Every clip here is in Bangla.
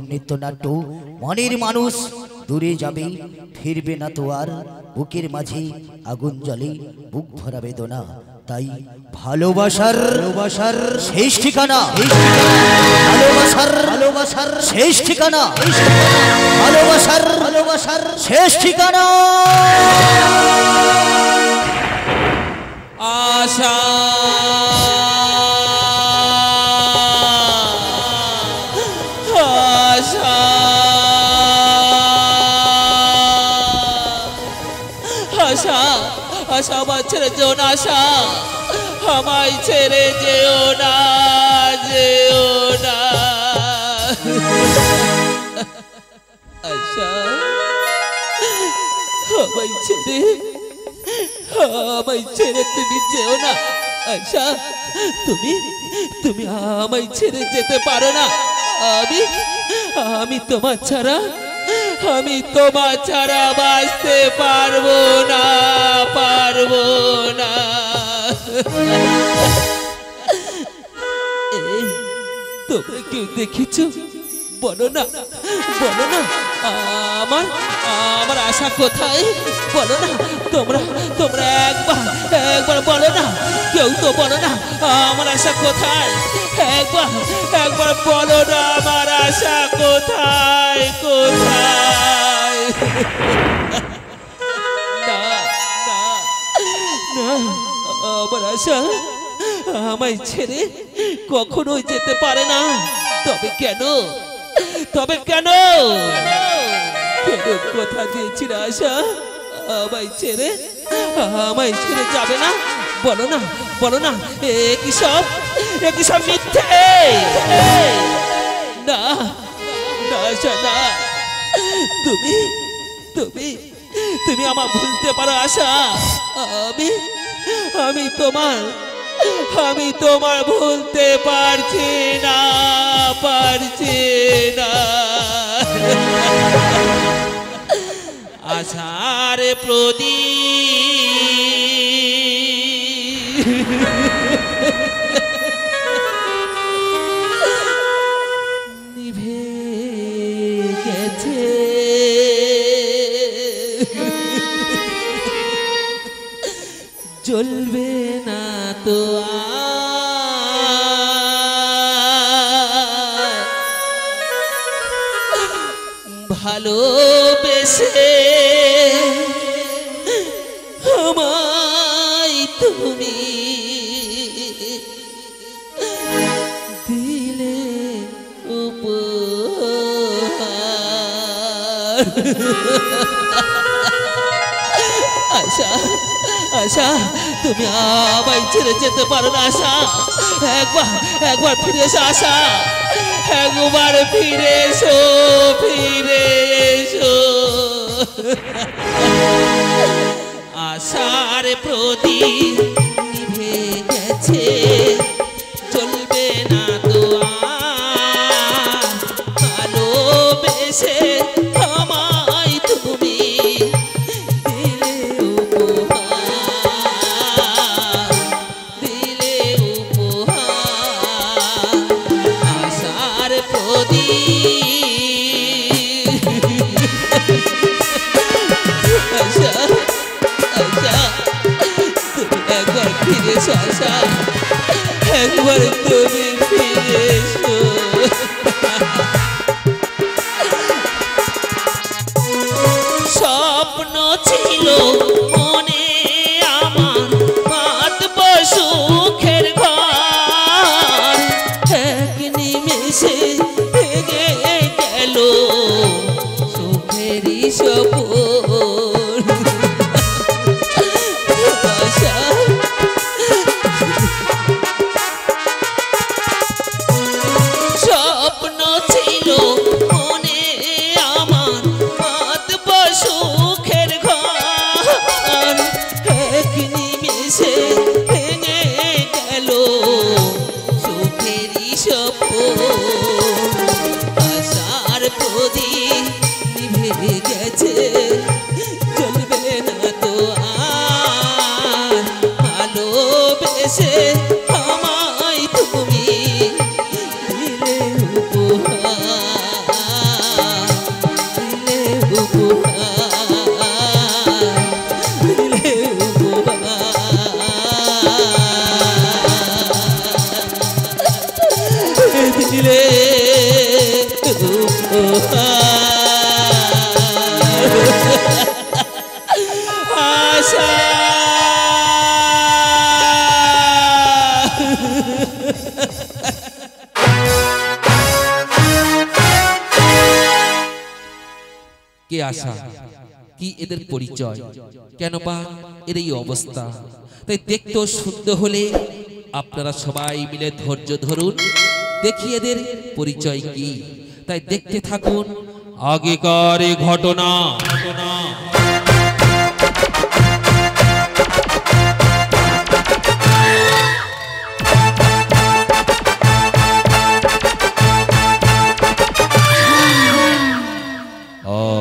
নৃত্যনাট্য মনের মানুষ দূরে যাবে ফিরবে না তো আর বুকের মাঝে আগুন জ্বলে বুক ভরা বেদনা তাই ভালোবাসার শেষ ঠিকানা ভালোবাসার শেষ ঠিকানা ভালোবাসার শেষ ঠিকানা আশা আশা আমার ছেড়ে যেও না আশা আমায় ছেড়ে যেও না আশা আমায় ছেড়ে তুমি যেও না আশা তুমি আমায় ছেড়ে যেতে পারো না আমি তোমার ছাড়া বাঁচতে পারবো না তোমরা কেউ দেখেছো বলো না আমার আশা কোথায় বলো না তোমরা একবার বলো না কেউ তো বলো না আমার আশা কোথায় একবার বলো না আমার আশা কোথায় না আমার আশা আমায় ছেড়ে কখনোই যেতে পারে না তবে কেন কথা দিয়েছি না আশা আমায় ছেড়ে যাবে না বলো না একই সব মিথ্যে না আশা না তুমি আমার ভুলতে পারো আশা আমি তোমার ভুলতে পারছি না আশার প্রদীপ নিভে গেছে জ্বলবে না তো ভালোবেসে আমায় তুমি দিলে উপহার আশা তুমি আমায় ছেড়ে যেতে পারো না আশা একবার ফিরে এসো আশা একবার ফিরে এসো আশার প্রদীপ নিভে গেছে চলবে না তো আর ভালোবেসে আমায় তুমি দিলে উপহার আশার প্রদীপ আশা তুমি একবার ফিরে এসো আশা একবার তুমি ফিরে এসো স্বপ্ন ছিল মনে আমার বাঁধব সুখের ঘর এক নিমেষে ভেঙে গেল সুখেরই সপন স্বপ্ন ছিল মনে আমার বাঁধব সুখের ঘর আশা, কি এদের পরিচয়, কেন বা এর এই অবস্থা। তাই দেখতে সুন্দর হলে আপনারা সবাই মিলে ধৈর্য ধরুন, দেখি এদের পরিচয় কি। তাই দেখতে থাকুন আগেকার এই ঘটনা।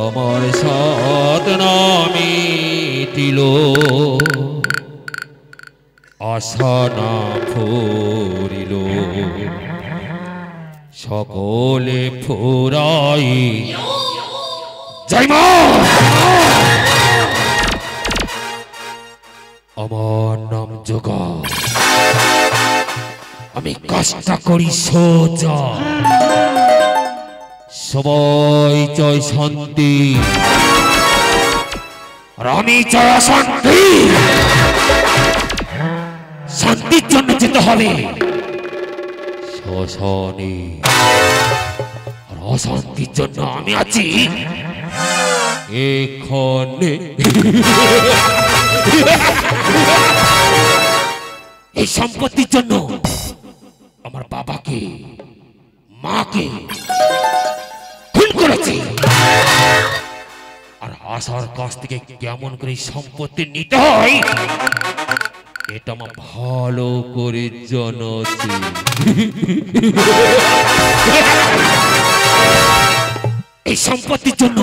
আমার সাত নামে দিল আশা না ফুরিল, সকলে ফুরাই জয় মা। আমার নাম যোগা, আমি কাজটা করি সোজা। সবাই চাই শান্তি, আর আমি চাই অশান্তি। শান্তির জন্য যেতে হবে শ্মশানে, আর অশান্তির জন্য আমি আছি এখানে। এই সম্পত্তির জন্য আমার বাবাকে মাকে খুন করেছি, আর আশার কাছ থেকে কেমন করে সম্পত্তি নিতে হয় এটা আমার ভালো করে জানাচ্ছি। এই সম্পত্তির জন্য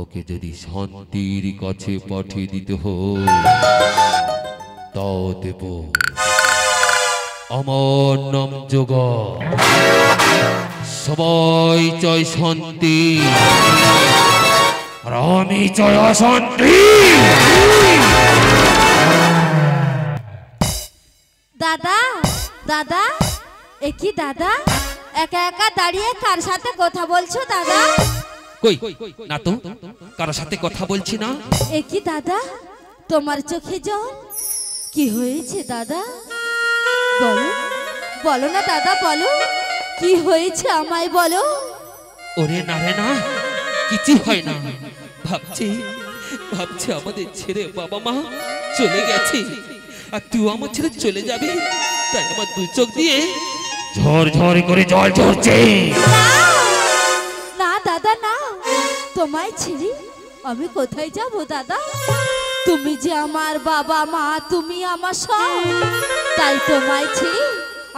ওকে যদি শান্তির কাছে পাঠিয়ে দিতে হয় তাও দেব। আমার নাম যোগা, সবাই চাই শান্তি, আর আমি চাই অশান্তি। দাদা দাদা, একই দাদা একা একা দাঁড়িয়ে কার সাথে কথা বলছো দাদা? কই না তো, কার সাথে কথা বলছি না। একই দাদা, তোমার চোখে জল, কি হয়েছে দাদা? বলো বলো না দাদা, বলো কি হয়েছে আমায় বলো। ওরে না রে না, কিছু হয় না। ভাবছি ভাবছি আমাদের ছেড়ে বাবা মা চলে গেছে, আর তুই আমার ছেড়ে চলে যাবি, তাই আমার দু চোখ দিয়ে ঝড় ঝড় করে জল ঝরছে। না দাদা না, তোমায় ছেড়ে আমি কোথায় যাব দাদা? তুমি যে আমার বাবা মা, তুমি আমার সব, তাই তোমায় ছেড়ে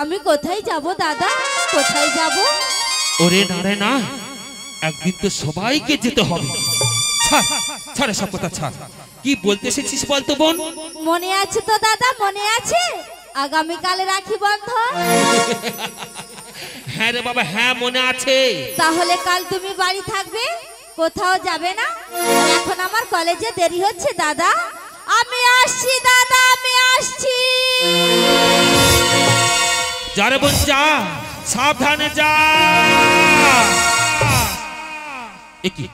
আমি কোথায় যাব দাদা, কোথায় যাব? ওরে না রে না, একদিন তো সবাইকে যেতে হবে। ছাড় ছাড় সব কথা ছাড়, কি বলতে এসেছিস বলতো বোন? মনে আছে তো দাদা, মনে আছে আগামীকাল রাখি বন্ধন? হ্যাঁ রে বাবা, হ্যাঁ মনে আছে। তাহলে কাল তুমি বাড়ি থাকবে, কোথাও যাবে না? এখন আমার কলেজে দেরি হচ্ছে দাদা, আমি আসছি দাদা, আমি আসছি। যা রে বোন যা, সাবধানে যা। একি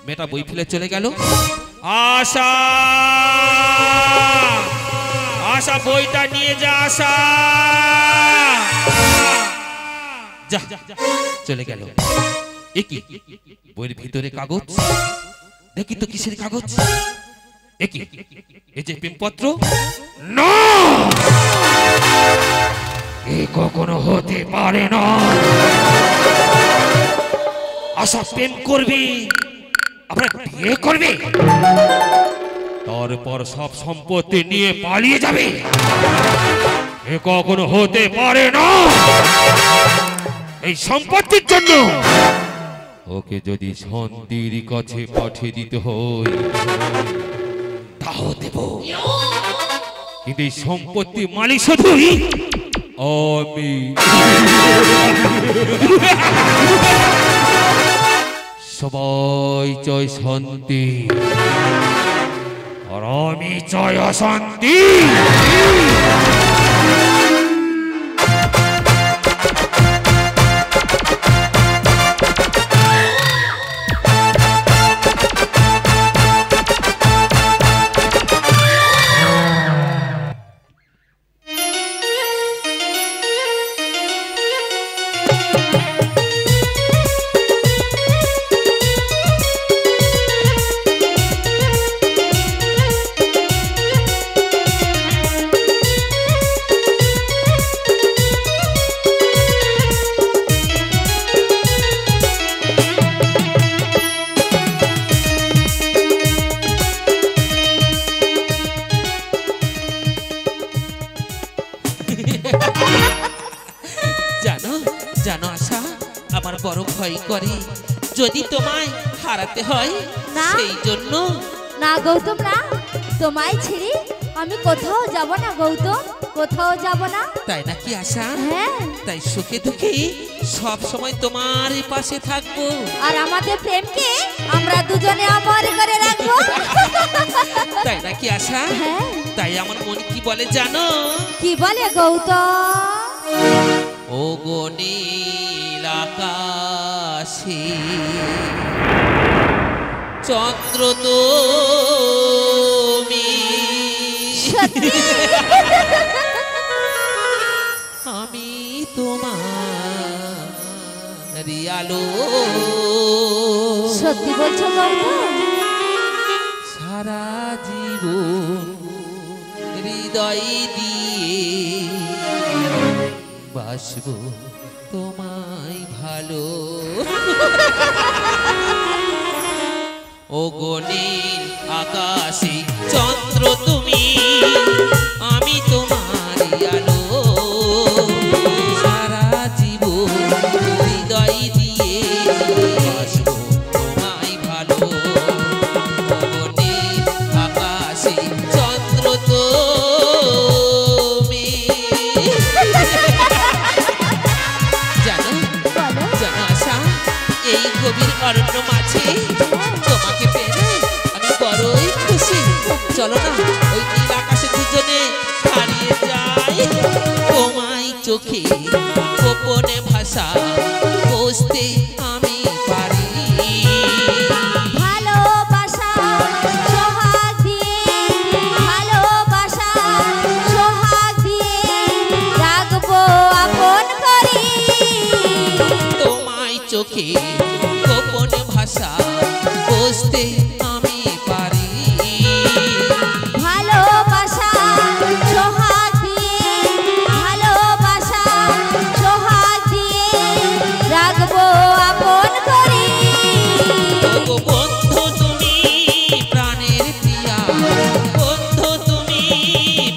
মেয়েটা বই ফেলে চলে গেল। আশা আশা, বইটা নিয়ে যা আশা। যা চলে গেল। একি বইয়ের ভিতরে কাগজ, দেখি তো কিসের কাগজ। একি এই যে প্রেমপত্র। না, এ কখনো হতে পারে না। আশা প্রেম করবে, আমরা বিয়ে করবে, তারপর সব সম্পত্তি নিয়ে পালিয়ে যাবে। এ কখনো হতে পারে না। এই সম্পত্তির জন্য ওকে যদি শান্তির কাছে পাঠিয়ে দিতে হয় তাও দেব, কিন্তু এই সম্পত্তি মালিক শুধুই আমি। সবাই চাই শান্তি, আর আমি চাই অশান্তি। ভয় করে যদি তোমায় হারাতে হয় না। সেই জন্য। না গৌতম না, তোমায় ছেড়ে আমি কোথাও যাব না গৌতম, কোথাও যাব না। তাই নাকি আশা? হ্যাঁ। তাই সুখে দুঃখে সব সময় তোমার পাশে থাকবো। আর আমাদের প্রেমকে আমরা দুজনে অমর করে রাখবো। তাই নাকি আশা? হ্যাঁ। তাই আমার মন কি বলে জানো? কি বলে গৌতম? ও গো নীল আকাশে চন্দ্র তুমি, সত্যি? আমি তোমার আলো। সত্যি বলছো গৌতম? সারা জীবন হৃদয় দিয়ে বাসবো তোমায় ভালো। ও গো নীল আকাশে চন্দ্র তুমি, আমি তোমার আলো। সারা জীবন হৃদয় দিয়ে বাসবো তোমায় ভালো। ও গো নীল আকাশে চন্দ্র তুমি। জানো বলো। জানো আশা, এই গভীর অরণ্য মাঝে তোমাকে পেয়ে আমি বড়ই খুশি। চলো না ওই নীল আকাশে দুজনে হারিয়ে যাই। তোমায় চোখে গোপনে ভাষা বুঝতে আমি পারি। ভালোবাসা সোহাগ দিয়ে, ভালোবাসা সোহাগ দিয়ে রাখবো আপন করি। তোমায় চোখে গোপনে ভাষা বুঝতে আমি পারি। ভালোবাসা সোহাগ দিয়ে, ভালোবাসা সোহাগ দিয়ে রাখবো আপন করি। ওগো বন্ধু তুমি প্রাণের প্রিয়া, বন্ধু তুমি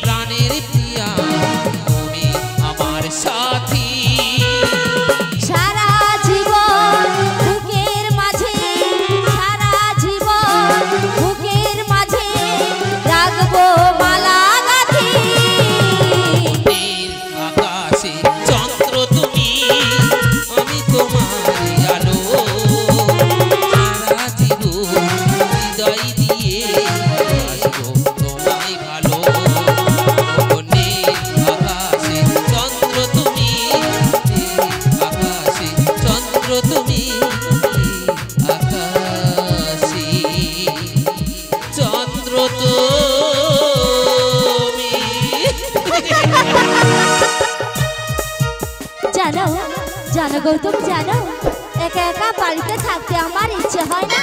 প্রাণের প্রিয়া, তুমি আমার সাথী। সারা জীবন বুকের মাঝে, সারা জীবন বুকের মাঝে রাখবো মালা গাঁথি। নীল আকাশে চন্দ্র তুমি, আমি তোমার আলো। সারা জীবন হৃদয় দিয়ে বাসবো তোমায় ভালো। ওগো নীল আকাশে চন্দ্র তুমি, নীল আকাশে চন্দ্র তুমি, আকাশে চন্দ্র তুমি। জানো জানো গৌতম জানো, একা একা বাড়িতে থাকতে আমার ইচ্ছে হয় না।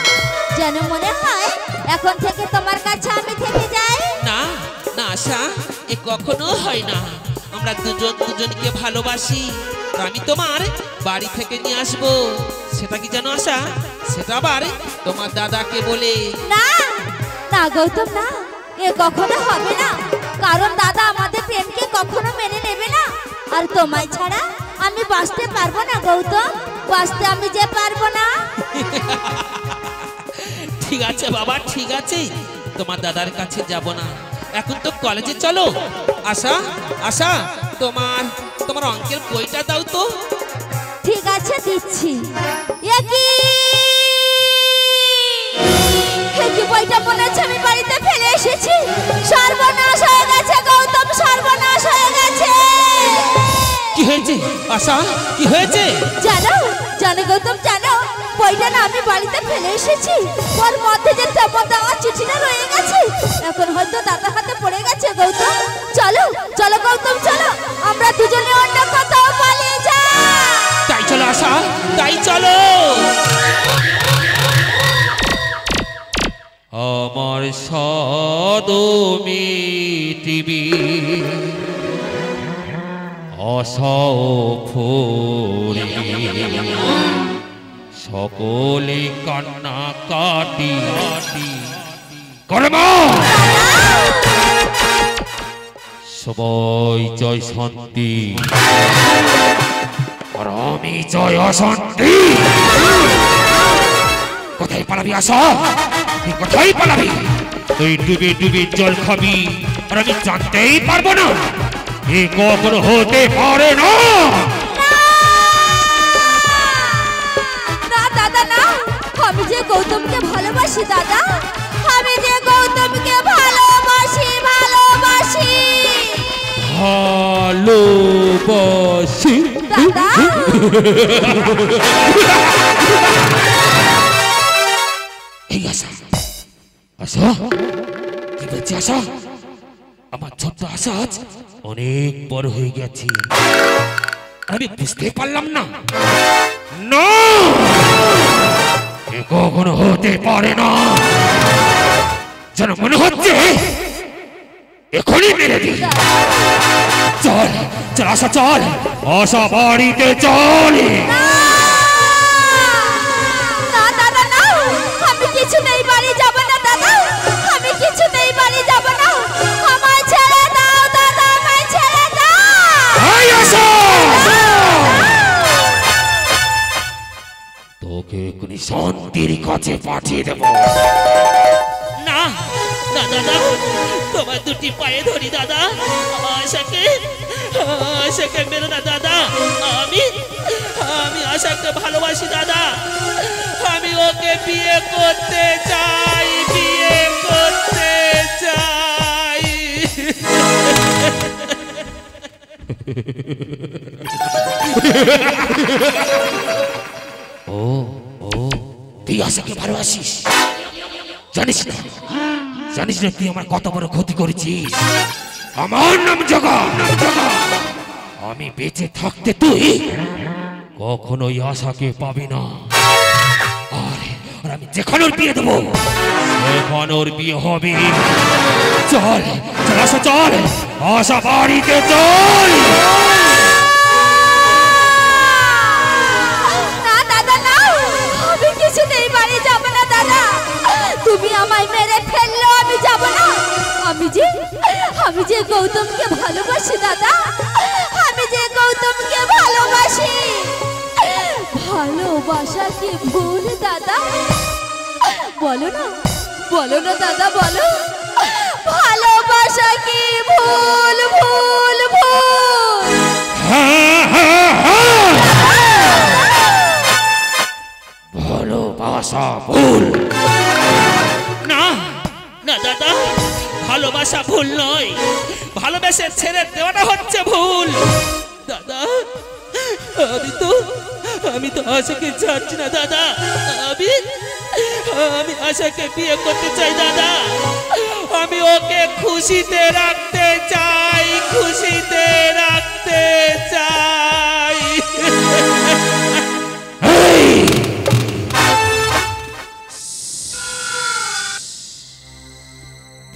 যেন মনে হয় এখন থেকে তোমার কাছে আমি থেকে যাই। না না আশা, এ কখনো হয় না। আমরা দুজন দুজনকে ভালোবাসি। আর আমি তোমার বাড়ি থেকে নিয়ে আসবো। সেটা কি জানো আশা? সেটা আবার তোমার দাদাকে বলে। না না গৌতম না, এ কখনো হবে না। কারণ দাদা আমাদের প্রেমকে কখনো মেনে নেবে না। আর তোমায় ছাড়া আমি বাঁচতে পারবো না গৌতম, বাঁচতে আমি যে পারবো না। ঠিক আছে বাবা, ঠিক আছে, তোমার দাদার কাছে যাব না। এখন তো কলেজে চলো। আশা আশা, তোমার তোমার অঙ্কের বইটা দাও তো। ঠিক আছে দিচ্ছি। কি বইটা মনে হচ্ছে আমি বাড়িতে ফেলে এসেছি। সর্বনাশ হয়ে গেছে গৌতম, সর্বনাশ হয়ে গেছে। কি হয়েছে আশা, কি হয়েছে? জানো জানো গৌতম জানো, বইটা না আমি বাড়িতে ফেলে এসেছি। ওর মধ্যে যে তেমন দেওয়া চিঠিটা রয়ে গেছে। এখন হয়তো দাদার হাতে পড়ে গেছে গৌতম। চলো চলো গৌতম চলো, আমরা দুজনে অন্য কোথাও পালিয়ে যাই। তাই চলো আশা, তাই চলো। আমার সদমি টিভি আশাও ফোরে, সকলে কান্না কাটি কর্মা। সবাই জয় শান্তি। আর আমি জয় অশান্তি। কোথায় পালাবি আশা? তুই কোথায় পালাবি? তুই ডুবে ডুবে জল খাবি আর আমি জানতেই পারবো না? এ কখনো হতে পারে না। না দাদা না, আমি যে গৌতমকে ভালোবাসি দাদা, আমি যে গৌতমকে ভালোবাসি ভালোবাসি ভালোবাসি। দাদা। এই আশা, আশা কি বলছি আশা? আমার ছোট্ট আশা আজ অনেক বড় হয়ে গেছে, আমি বুঝতে পারলাম না। না, এ কখনো হতে পারে না। যেন মনে হচ্ছে এখনই মেরে দিই। চল চল আশা, চল আশা বাড়িতে চল। না দাদা না, আমি কিছুতেই বাড়ি যাব না দাদা, আমি কিছুতেই বাড়ি যাব না, আমায় ছেড়ে দাও দাদা, আমায় ছেড়ে দাও। এই আশা, তোকে এক্ষুনি শান্তির কাছে পাঠিয়ে দেব। না না দাদা, তোমার দুটি পায়ে ধরি দাদা, আশাকে আশাকে মেরো না দাদা। আমি আমি আশাকে ভালোবাসি দাদা, আমি ওকে বিয়ে করতে চাই, বিয়ে করতে চাই। ও ও, তুই আশাকে ভালোবাসিস? জানিস না, জানিস না তুই আমার কত বড় ক্ষতি করেছিস? আমার নাম জগা। আমি বেঁচে থাকতে তুই কখনোই আশাকে পাবি না। আর আমি যেখানে ওর বিয়ে দেবো সেখানে ওর বিয়ে হবে। চল চল আশা, চল আশা বাড়িতে চল। না দাদা না, আমি কিছুতেই বাড়ি যাব না দাদা, তুমি আমায় মেরে ফেললো, আমি যাব না। আমি যে গৌতমকে ভালোবাসি দাদা, আমি যে গৌতমকে ভালোবাসি। ভালোবাসা কি ভুল দাদা? বলো না, বলো না দাদা, বলো ভালোবাসা কি ভুল ভুল ভুল? ভালোবাসা ভুল না না দাদা, ভালোবাসা ভুল নয়, ভালোবেসে ছেড়ে দেওয়াটা হচ্ছে ভুল দাদা। আমি তো আশাকে চাচ্ছি না দাদা, আমি আশাকে বিয়ে করতে চাই দাদা, আমি ওকে খুশিতে রাখতে চাই, খুশিতে রাখতে চাই।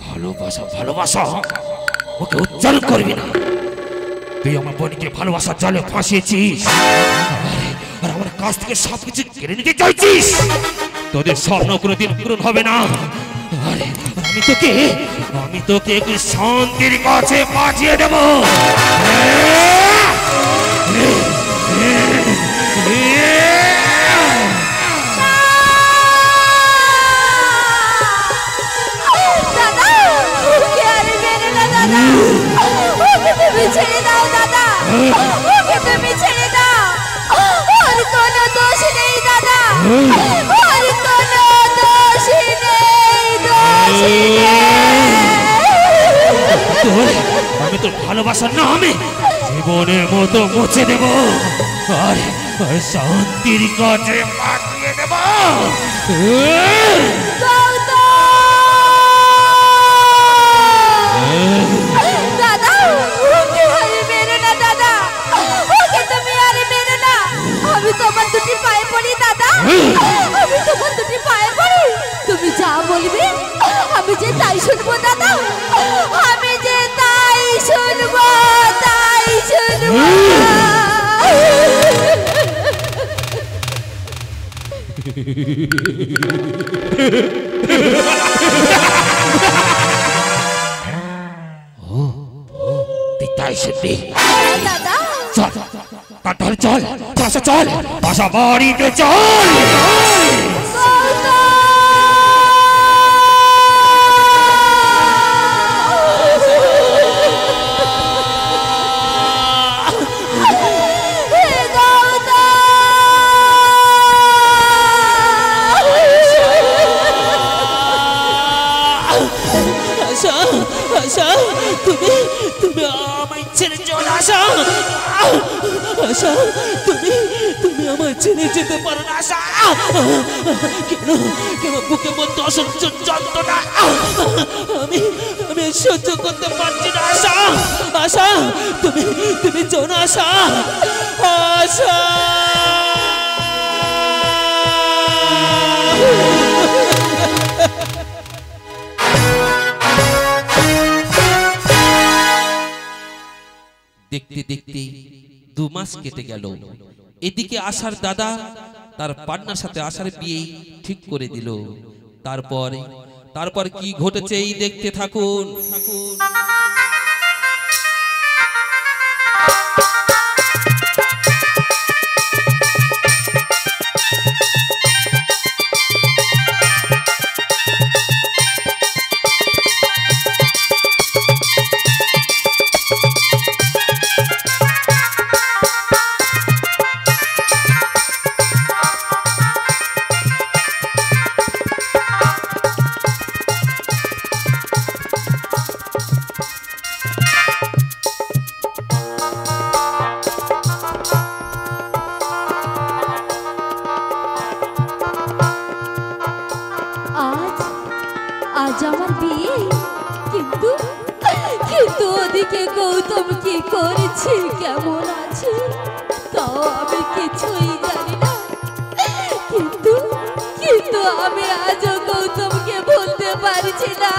ভালোবাসা ভালোবাসা ওকে উচ্চারণ করবি না। তুই আমার বোনকে ভালোবাসার জালে ফাঁসিয়েছিস আর আমার কাছ থেকে সবকিছু কেড়ে নিতে চাইছিস। তোদের স্বপ্ন কোনোদিন পূরণ হবে না। আরে আমি তোকে একটু শান্তির কাছে পাঠিয়ে দেব। ছেড়ে দাও দাদা, ওকে তুমি ছেড়ে দাও, ওর কোনো দোষ নেই দাদা, ওর কোনো দোষ নেই, দোষ নেই। আমি তোর ভালোবাসার নামে জীবনের মতো মুছে দেব আর শান্তির কাছে পাঠিয়ে দেব। দাদা ওকে আর মেরো না দাদা, ওকে তুমি আর মেরো না, আমি তোমার দুটি পায়ে পড়ি দাদা, আমি তোমার দুটি পায়ে পড়ি, তুমি যা বলবে আমি যে তাই শুনবো দাদা, আমি যে তাই শুনবো, তাই শুনবো। তুই তাই শুনবি? দাদা চল তাহলে চল চল চল আশা বাড়িতে চল। আশা তুমি তুমি আমায় ছেড়ে চলে আশা। আশা তুমি আমায় ছেড়ে যেতে পারো না আশা। কেন কেন বুকে মধ্যে অসহ্য যন্ত্রণা আমি আমি সহ্য করতে পারছি না আশা। আশা তুমি যেও না আশা। আশা দেখতে দেখতে 2 মাস কেটে গেল। এদিকে আশার দাদা তার পান্নার সাথে আশার বিয়ে ঠিক করে দিল। তারপর কি ঘটেছে এই দেখতে থাকুন। আজ আমার বিয়ে, কিন্তু ওদিকে গৌতম কি করেছে, কেমন আছে তাও আমি কিছুই জানি না। কিন্তু আমি আজও গৌতমকে বলতে পারছি না।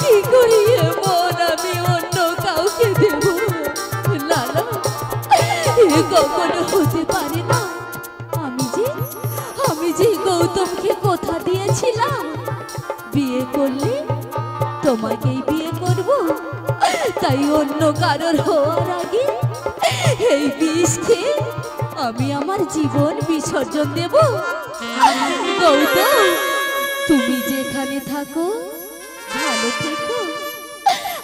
কি করি এমন আমি অন্য কাউকে দেব? না না, এ কখনো হতে পারে না। আমি যে গৌতমকে কথা দিয়েছিলাম বিয়ে করলে তোমাকেই বিয়ে করব, তাই অন্য কারোর হওয়ার আগে এই বিষ খেয়ে আমি আমার জীবন বিসর্জন দেব। গৌতম, তুমি যেখানে থাকো ভালো থেকো,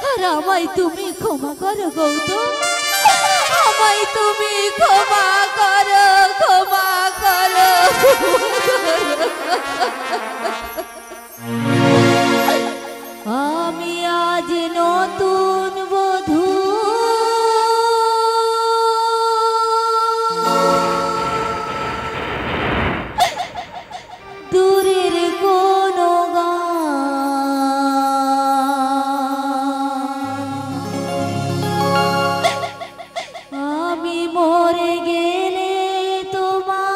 আর আমায় তুমি ক্ষমা করো গৌতম, আমায় তুমি ক্ষমা করো, ক্ষমা করো। আমি আজ নতুন বধূ, দূরের কোনো আমি মরে গেলে তোমায়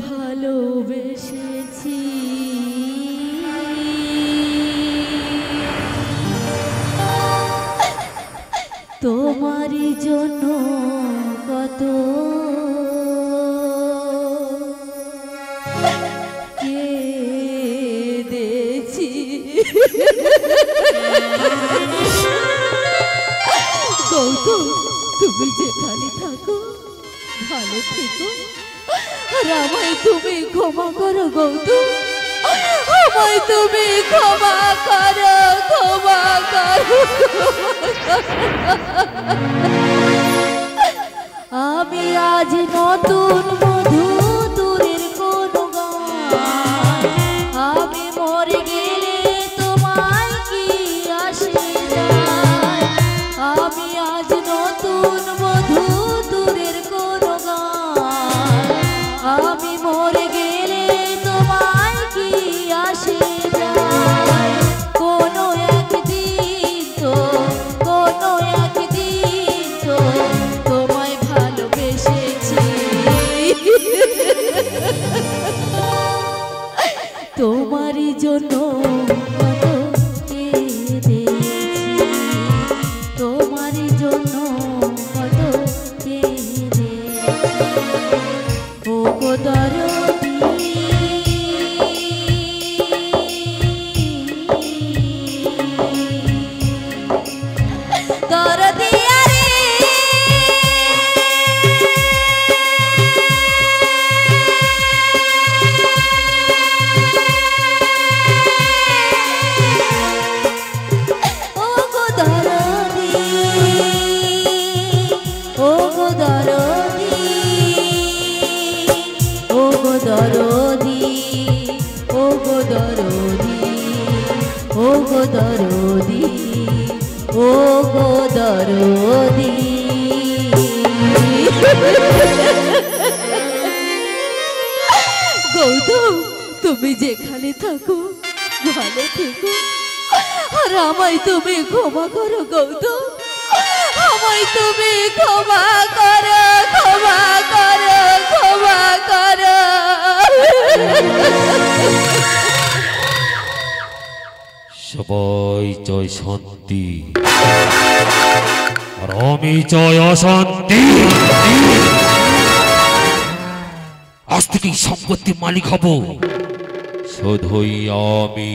ভালোবেসেছি, তোমারই জন্য কত কেঁদেছি। গৌতম, তুমি যেখানে থাকো ভালো থেকো, আর আমায় তুমি ক্ষমা করো গৌতম, আমায় তুমি ক্ষমা করো, ক্ষমা করো। আমি আজ নতুন বধূ, দূরের কোনো গান, আমি মরে গেলে তোমায় কি আসে যায়? আমি আজ নতুন বধূ, দূরের কোনো গান, আমি মরে গেলে তোমায় কি আসে যায়? কোনো একদিন তো জন্য কত কেঁদেছি, তোমার জন্য কত কেঁদেছি। ও গো দরদি, দরদি আরে ও গো দরদি, ও গো দরদি, ও গো দরদি, ও গো দরদি, ও গো দরদি, ও গো দরদি। গৌতম, তুমি যেখানে থাকো ভালো থেকো, আর আমায় তুমি ক্ষমা করো গৌতম, আমায় তুমি ক্ষমা করো, ক্ষমা করো, ক্ষমা করো। সবাই চায় শান্তি, আর আমি চাই অশান্তি। আজ থেকে সম্পত্তির মালিক হব শুধুই আমি।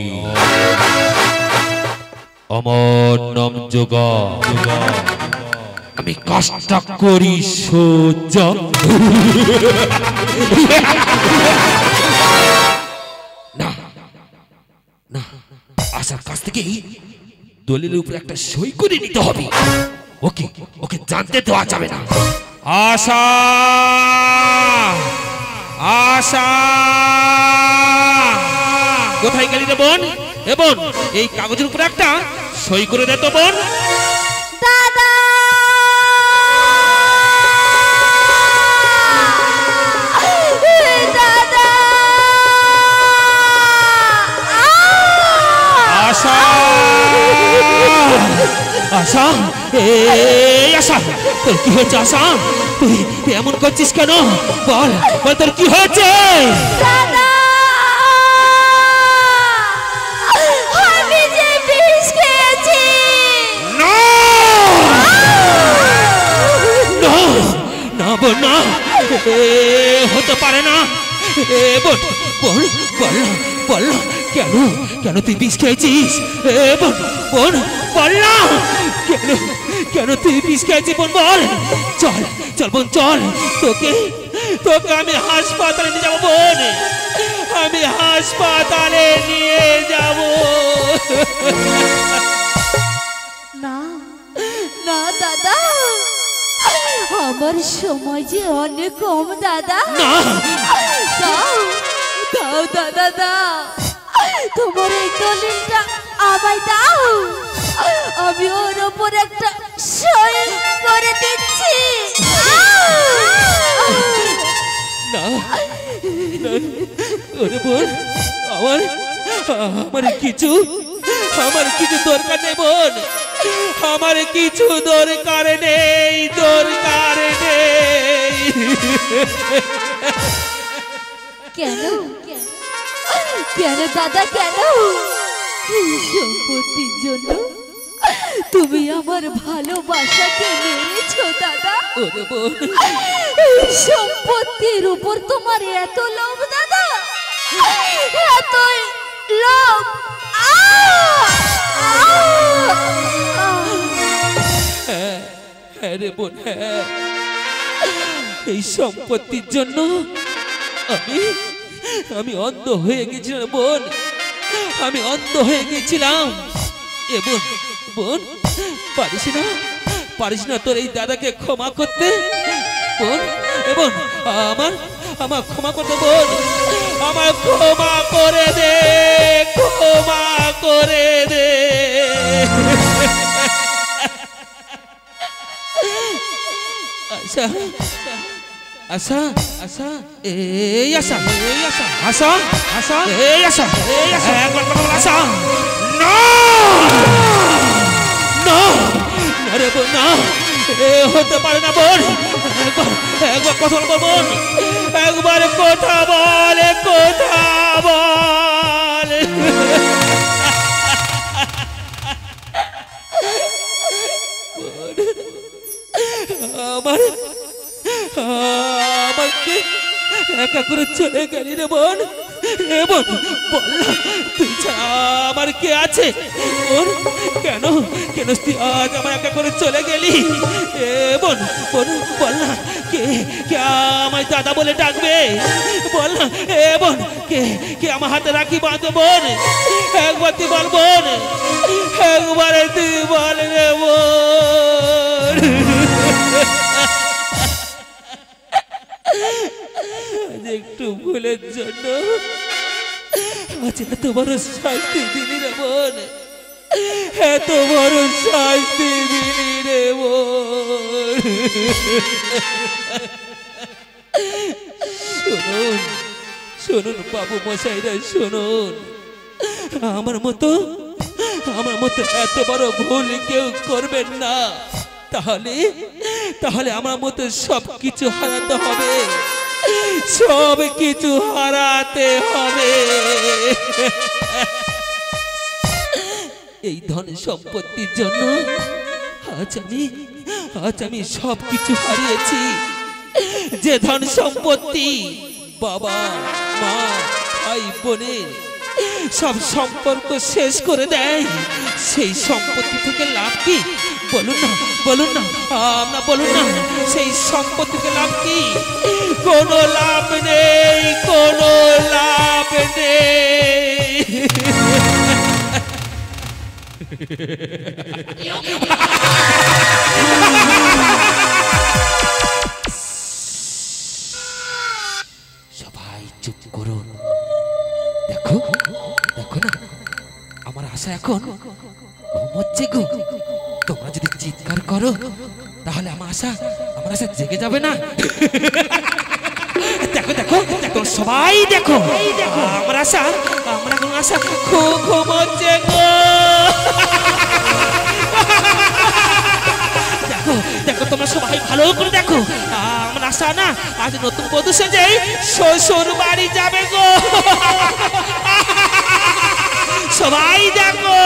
আমার নাম যোগা, আমি কাজটা করি সোজা। না না, আসার কাছ থেকেই দলিলের উপরে একটা সই করে নিতে হবে। ওকে ওকে জানতে দেওয়া যাবে না। আশা, আশা, কোথায় গেলি রে বোন? এ বোন, এই কাগজের উপরে একটা সই করে দে তো বোন। দাদা, দাদা, আশা, আশা, এই আশা, তোর কি হয়েছে আশা? তুই এমন করছিস কেন? বল বল, তোর কি হয়েছে? দাদা, আমি যে বিষ খেয়েছি। না না না বোন, না, এ হতে পারে না। এ বোন, বল বল বল, কেন কেন তুই বিষ খেয়েছিস? এ বোন বোন, বল না, কেন কেন তুই বিষ খেয়েছিস বোন? বল। চল চল বোন চল, তোকে তোকে আমি হাসপাতালে নিয়ে যাবো বোন, আমি হাসপাতালে নিয়ে যাব। না না দাদা, আমার সময় যে অনেক কম দাদা। না, দাও দাও দাদা, দাও তোমার এই দলিলটা আমায় দাও, আমি ওর ওপর একটা সই করে দিচ্ছি। না, ওরে বোন, আমার আমার কিছু দরকার নেই বোন, আমার কিছু দরকার নেই, দরকার নেই। কেন কেন দাদা, কেন? এই সম্পত্তির জন্য তুমি আমার ভালোবাসাকে মেরেছো দাদা। ওরে বোন, এই সম্পত্তির উপর তোমার এত লোভ দাদা, এত লোভ। হ্যাঁ রে বোন, হ্যাঁ, এই সম্পত্তির জন্য আমি অন্ধ হয়ে গেছিলাম বোন, আমি অন্ধ হয়ে গেছিলাম। এ বোন, বোন, পারিস না তোর এই দাদাকে ক্ষমা করতে বোন? এ বোন, আমার ক্ষমা করতে বোন, আমার ক্ষমা করে দে, ক্ষমা করে দে। আশা, আশা, আশা, এই আশা, এই আশা, আশা, আশা, এই আশা, এই আশা, একবার কথা বল আশা। না না, আরে বোন না, এ হতে পারে না বোন, একবার কথা বল বোন, একবার কথা বল, কথা বল। একা করে চলে গেলি রে বোন। এ বোন বল না, তুই ছাড়া আমার কে আছে? বোন কেন কেন তুই আজ আমার একা করে চলে গেলি? এ বোন বোন বল না, কে কে আমায় দাদা বলে ডাকবে? বল না এ বোন, কে কে আমার হাতে রাখি বাঁধবে? বোন একবার তুই বল বোন, একবারে তুই বল রে বোন। একটু ভুলের জন্য আজ এত বড় শাস্তি দিলি রে বোন, এত বড় শাস্তি দিলি রে বোন। শুনুন শুনুন বাবু মশাইরা শুনুন, আমার মতো এত বড় ভুল কেউ করবেন না। তাহলে তাহলে আমার মতো সব কিছু হারাতে হবে, সব কিছু হারাতে হবে। এই ধন সম্পত্তির জন্য আজ আমি সব কিছু হারিয়েছি। যে ধন সম্পত্তি বাবা মা ভাই বোনের সব সম্পর্ক শেষ করে দেয়, সেই সম্পত্তি থেকে লাভ কি? বলুন না বলুন না, আমরা বলুন না, সেই সম্পত্তি থেকে লাভ কি? কোনো লাভ নেই, কোনো লাভ নেই। সবাই চুপ করুন। দেখো দেখো না, আমার আশা এখন ঘুমোচ্ছে গো। তোমরা যদি চিৎকার করো তাহলে আমার আশা জেগে যাবে না? দেখো দেখো দেখো সবাই দেখো, আমার আশা খুব ঘুমোচ্ছে গো। দেখো দেখো তোমরা সবাই ভালো করে দেখো, আমার আশা না আজ নতুন বধূ সেজে শ্বশুর বাড়ি যাবে গো। সবাই দেখো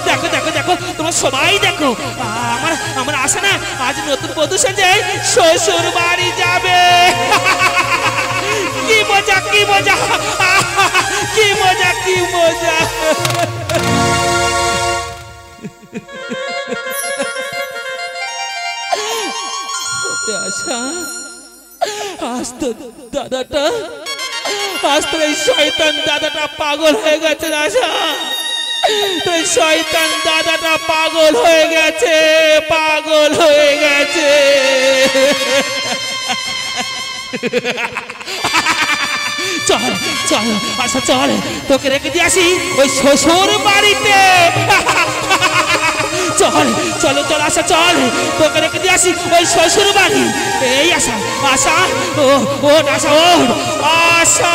দেখো দেখো দেখো তোমরা সবাই দেখো, আমার আশা না আজ নতুন বধূ সেজে শ্বশুর বাড়ি যাবে। কি মজা কি মজা কি মজা কি মজা। আশা আজ তো দাদাটা, আজ তো এই শয়তান দাদাটা পাগল হয়ে গেছে। আশা এই শয়তান দাদাটা পাগল হয়ে গেছে, পাগল হয়ে গেছে। চল চল আশা চল, তোকে রেখে দিয়ে আসি ওই শ্বশুর বাড়িতে। চল চলো চল আশা চল, তোকে রেখে দিয়ে আসি ওই শ্বশুর বাড়ি। এই আশা আশা ও ও আশা ও আশা।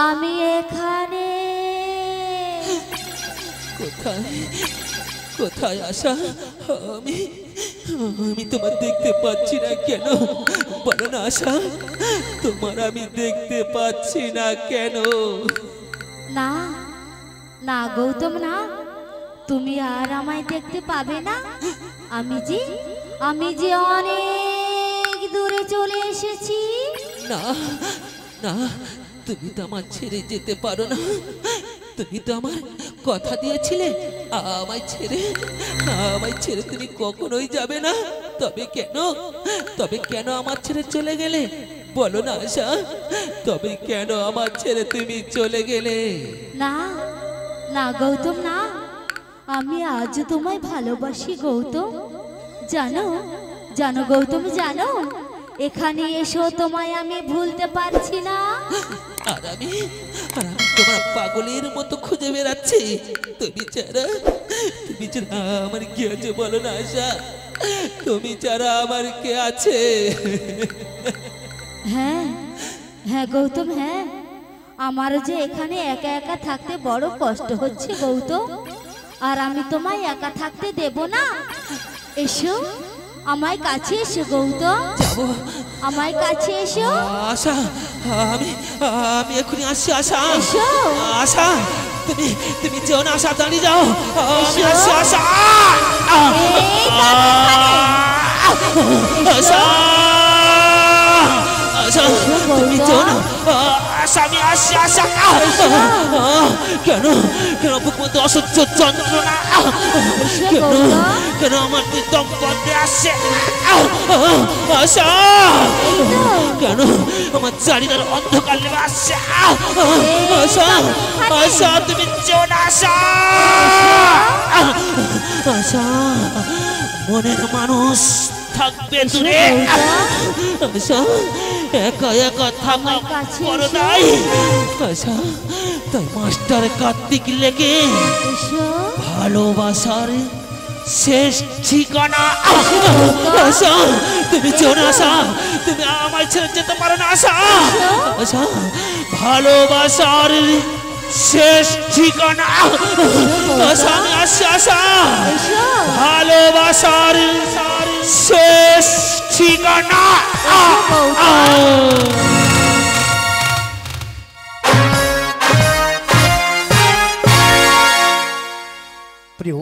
আমি এখানে। কোথায় কোথায় আশা? আমি তোমার দেখতে পাচ্ছি না কেন? বলো না আশা, তোমার আমি দেখতে পাচ্ছি না কেন? না না গৌতম না, তুমি আর আমায় দেখতে পাবে না। আমি যে অনেক দূরে চলে এসেছি। না না, তুমি তো আমার ছেড়ে যেতে পারো না। তুমি তো আমার কথা দিয়েছিলে আমায় ছেড়ে তুমি কখনোই যাবে না। তবে কেন আমার ছেড়ে চলে গেলে? বলো না আশা, তবে কেন আমার ছেড়ে তুমি চলে গেলে? না না গৌতম না, আমি আজ তোমায় ভালোবাসি গৌতম। জানো জানো গৌতম জানো, এখানে এসো তোমায় আমি ভুলতে পারছি না। আর আমি তোমার পাগলের মতো খুঁজে বেড়াচ্ছি। তুমি ছাড়া আমার কি আছে বলো না আশা, তুমি ছাড়া আমার কে আছে? হ্যাঁ হ্যাঁ গৌতম, হ্যাঁ আমারও যে এখানে একা একা থাকতে বড় কষ্ট হচ্ছে গৌতম। আর আমি তোমায় একা থাকতে দেব না। এসো আমায় কাছে এসো গৌতম, যাবো আমায় কাছে এসো। আশা, আমি আমি এক্ষুনি আসছি আশা। এসো। আশা, তুমি তুমি যেও না আশা, দাঁড়িয়ে যাও, আমি এসো। আসছি আশা। এই দাদা এখানে। আশা, আশা, তুমি যেও না আশা, আমি আসছি আশা। কেন কেন বুক মধ্যে অসহ্য যন্ত্রণা, এসো কেন গৌতম। কেন আমার দম বন্ধে আসছে আশা, কেন আমার চারিদার অন্ধকার লেগে আসছে আশা। আশা, তুমি যেও না আশা। আশা, মনের মানুষ থাকবে দূরে, আশা একা একা থাকা আমার কাছে বড় এসো। নাই আশা। তাই মাস্টার কার্তিক লেগে এসো। ভালোবাসার শেষ ঠিকানা আশা, তুমি যেও না আশা, তুমি আমায় ছেড়ে যেতে পারো না আশা। আশা, ভালোবাসার শেষ ঠিকানা আশা, আমি আসছি আশা। এসো। ভালোবাসার শেষ ঠিকানা। প্রিয়